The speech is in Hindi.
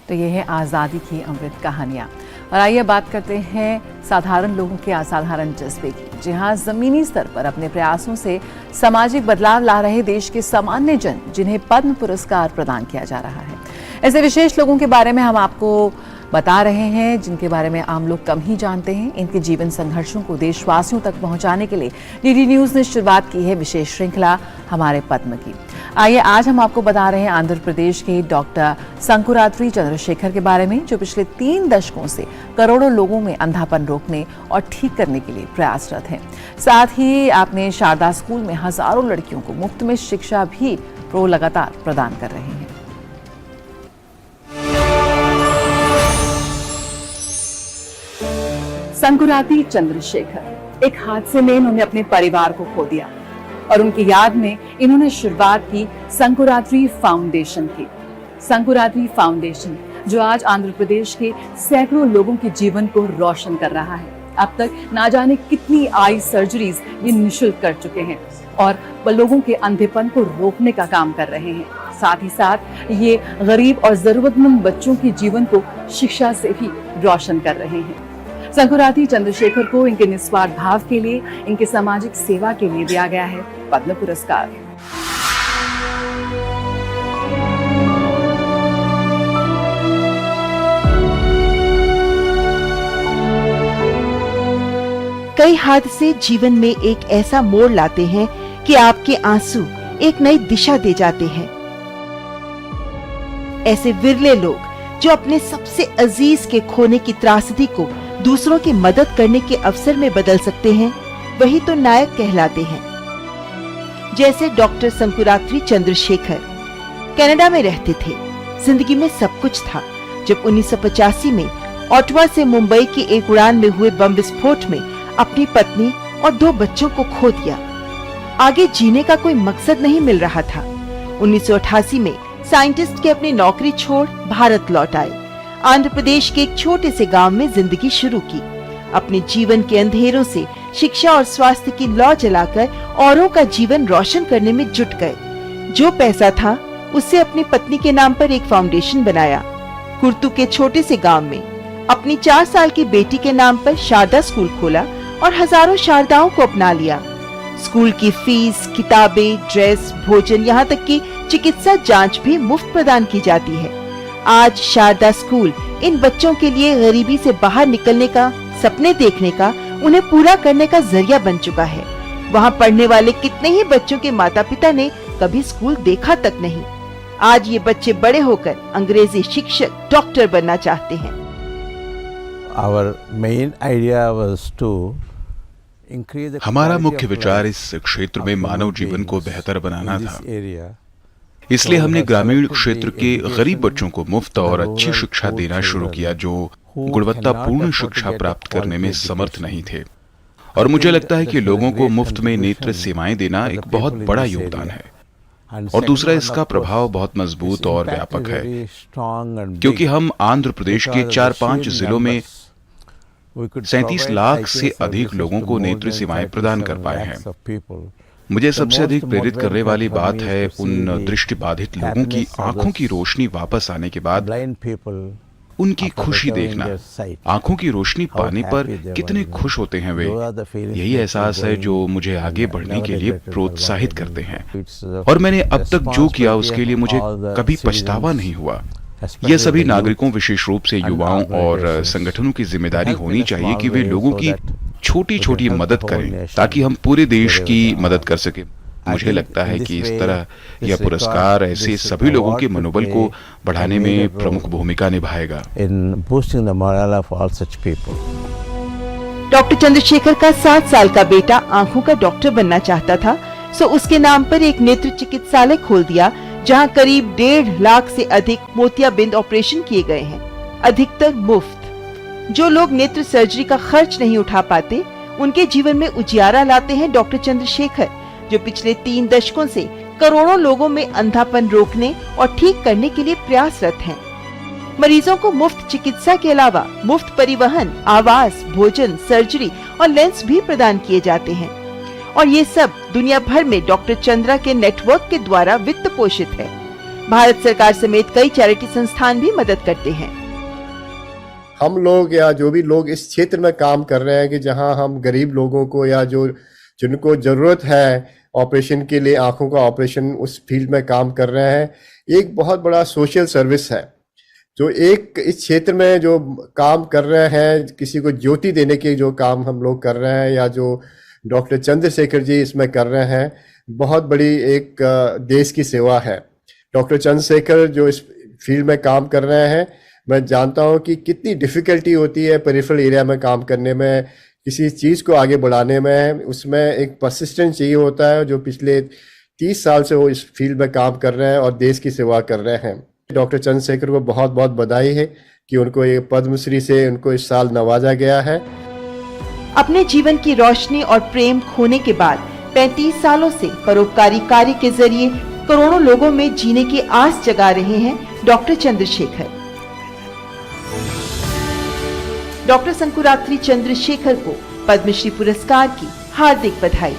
तो ये है आज़ादी की अमृत कहानियाँ। और आइए बात करते हैं साधारण लोगों के असाधारण जज्बे की। जी हाँ, ज़मीनी स्तर पर अपने प्रयासों से सामाजिक बदलाव ला रहे देश के सामान्य जन, जिन्हें पद्म पुरस्कार प्रदान किया जा रहा है। ऐसे विशेष लोगों के बारे में हम आपको बता रहे हैं, जिनके बारे में आम लोग कम ही जानते हैं। इनके जीवन संघर्षों को देशवासियों तक पहुंचाने के लिए डीडी न्यूज़ ने शुरुआत की है विशेष श्रृंखला हमारे पद्म की। आइए आज हम आपको बता रहे हैं आंध्र प्रदेश के डॉक्टर संकुरात्री चंद्रशेखर के बारे में, जो पिछले 3 दशकों से करोड़ों लोगों में अंधापन रोकने और ठीक करने के लिए प्रयासरत हैं। साथ ही आपने शारदा स्कूल में हजारों लड़कियों को मुफ्त में शिक्षा भी लगातार प्रदान कर रहे हैं। संकुराती चंद्रशेखर, एक हादसे में इन्होंने अपने परिवार को खो दिया और उनकी याद में इन्होंने शुरुआत की संकुरात्री फाउंडेशन की। संकुरात्री फाउंडेशन जो आज आंध्र प्रदेश के सैकड़ों लोगों के जीवन को रोशन कर रहा है। अब तक ना जाने कितनी आई सर्जरीज ये निःशुल्क कर चुके हैं और लोगों के अंधेपन को रोकने का काम कर रहे हैं। साथ ही साथ ये गरीब और जरूरतमंद बच्चों के जीवन को शिक्षा से भी रोशन कर रहे हैं। संकुराती चंद्रशेखर को इनके निस्वार्थ भाव के लिए, इनके सामाजिक सेवा के लिए दिया गया है पद्म पुरस्कार। कई हादसे जीवन में एक ऐसा मोड़ लाते हैं कि आपके आंसू एक नई दिशा दे जाते हैं। ऐसे विरले लोग जो अपने सबसे अजीज के खोने की त्रासदी को दूसरों की मदद करने के अवसर में बदल सकते हैं, वही तो नायक कहलाते हैं। जैसे डॉक्टर संकुरात्री चंद्रशेखर कनाडा में रहते थे। जिंदगी में सब कुछ था जब 1985 में ओटावा से मुंबई की एक उड़ान में हुए बम विस्फोट में अपनी पत्नी और 2 बच्चों को खो दिया। आगे जीने का कोई मकसद नहीं मिल रहा था। 1988 में साइंटिस्ट के अपनी नौकरी छोड़ भारत लौट आए। आंध्र प्रदेश के एक छोटे से गांव में जिंदगी शुरू की। अपने जीवन के अंधेरों से शिक्षा और स्वास्थ्य की लौ जलाकर औरों का जीवन रोशन करने में जुट गए। जो पैसा था उससे अपनी पत्नी के नाम पर एक फाउंडेशन बनाया। कुर्तू के छोटे से गांव में अपनी 4 साल की बेटी के नाम पर शारदा स्कूल खोला और हजारों शारदाओं को अपना लिया। स्कूल की फीस, किताबें, ड्रेस, भोजन, यहाँ तक कि चिकित्सा जांच भी मुफ्त प्रदान की जाती है। आज शारदा स्कूल इन बच्चों के लिए गरीबी से बाहर निकलने का, सपने देखने का, उन्हें पूरा करने का जरिया बन चुका है। वहाँ पढ़ने वाले कितने ही बच्चों के माता पिता ने कभी स्कूल देखा तक नहीं। आज ये बच्चे बड़े होकर अंग्रेजी शिक्षक, डॉक्टर बनना चाहते हैं। हमारा मुख्य विचार इस क्षेत्र में मानव जीवन को बेहतर बनाना था। इसलिए हमने ग्रामीण क्षेत्र के गरीब बच्चों को मुफ्त और अच्छी शिक्षा देना शुरू किया, जो गुणवत्तापूर्ण शिक्षा प्राप्त करने में समर्थ नहीं थे। और मुझे लगता है कि लोगों को मुफ्त में नेत्र सेवाएं देना एक बहुत बड़ा योगदान है। और दूसरा, इसका प्रभाव बहुत मजबूत और व्यापक है, क्योंकि हम आंध्र प्रदेश के 4-5 जिलों में 37 लाख से अधिक लोगों को नेत्र सेवाएं प्रदान कर पाए हैं। मुझे सबसे अधिक प्रेरित करने वाली बात है उन दृष्टिबाधित लोगों की आंखों की रोशनी वापस आने के बाद उनकी खुशी देखना। आंखों की रोशनी पाने पर कितने खुश होते हैं वे। यही एहसास है जो मुझे आगे बढ़ने के लिए प्रोत्साहित करते हैं। और मैंने अब तक जो किया उसके लिए मुझे कभी पछतावा नहीं हुआ। यह सभी नागरिकों, विशेष रूप से युवाओं और संगठनों की जिम्मेदारी होनी चाहिए कि वे लोगों की छोटी छोटी मदद करें ताकि हम पूरे देश की मदद कर सकें। मुझे लगता है कि इस तरह यह पुरस्कार ऐसे सभी लोगों के मनोबल को बढ़ाने में प्रमुख भूमिका निभाएगा। डॉक्टर चंद्रशेखर का 7 साल का बेटा आंखों का डॉक्टर बनना चाहता था, सो उसके नाम पर एक नेत्र चिकित्सालय खोल दिया, जहां करीब 1.5 लाख से अधिक मोतियाबिंद ऑपरेशन किए गए हैं, अधिकतर मुफ्त। जो लोग नेत्र सर्जरी का खर्च नहीं उठा पाते, उनके जीवन में उजियारा लाते हैं डॉक्टर चंद्रशेखर, जो पिछले 3 दशकों से करोड़ों लोगों में अंधापन रोकने और ठीक करने के लिए प्रयासरत हैं। मरीजों को मुफ्त चिकित्सा के अलावा मुफ्त परिवहन, आवास, भोजन, सर्जरी और लेंस भी प्रदान किए जाते हैं। और ये सब दुनिया भर में डॉक्टर चंद्रा के नेटवर्क के द्वारा वित्त पोषित है। भारत सरकार समेत कई चैरिटी संस्थान भी मदद करते हैं। हम लोग या जो भी लोग इस क्षेत्र में काम कर रहे हैं कि जहां हम गरीब लोगों को या जो जिनको जरूरत है ऑपरेशन के लिए, आंखों का ऑपरेशन, उस फील्ड में काम कर रहे हैं, एक बहुत बड़ा सोशल सर्विस है। जो एक इस क्षेत्र में जो काम कर रहे हैं, किसी को ज्योति देने के जो काम हम लोग कर रहे हैं, या जो डॉक्टर चंद्रशेखर जी इसमें कर रहे हैं, बहुत बड़ी एक देश की सेवा है। डॉक्टर चंद्रशेखर जो इस फील्ड में काम कर रहे हैं, मैं जानता हूं कि कितनी डिफिकल्टी होती है पेरिफेरल एरिया में काम करने में, किसी चीज़ को आगे बढ़ाने में। उसमें एक परसिस्टेंस चाहिए होता है। जो पिछले 30 साल से वो इस फील्ड में काम कर रहे हैं और देश की सेवा कर रहे हैं। डॉक्टर चंद्रशेखर को बहुत बहुत बधाई है कि उनको ये पद्मश्री से उनको इस साल नवाजा गया है। अपने जीवन की रोशनी और प्रेम खोने के बाद 35 सालों से परोपकारी कार्य के जरिए करोड़ों लोगों में जीने की आस जगा रहे हैं डॉक्टर चंद्रशेखर। डॉक्टर संकुरात्री चंद्रशेखर को पद्मश्री पुरस्कार की हार्दिक बधाई।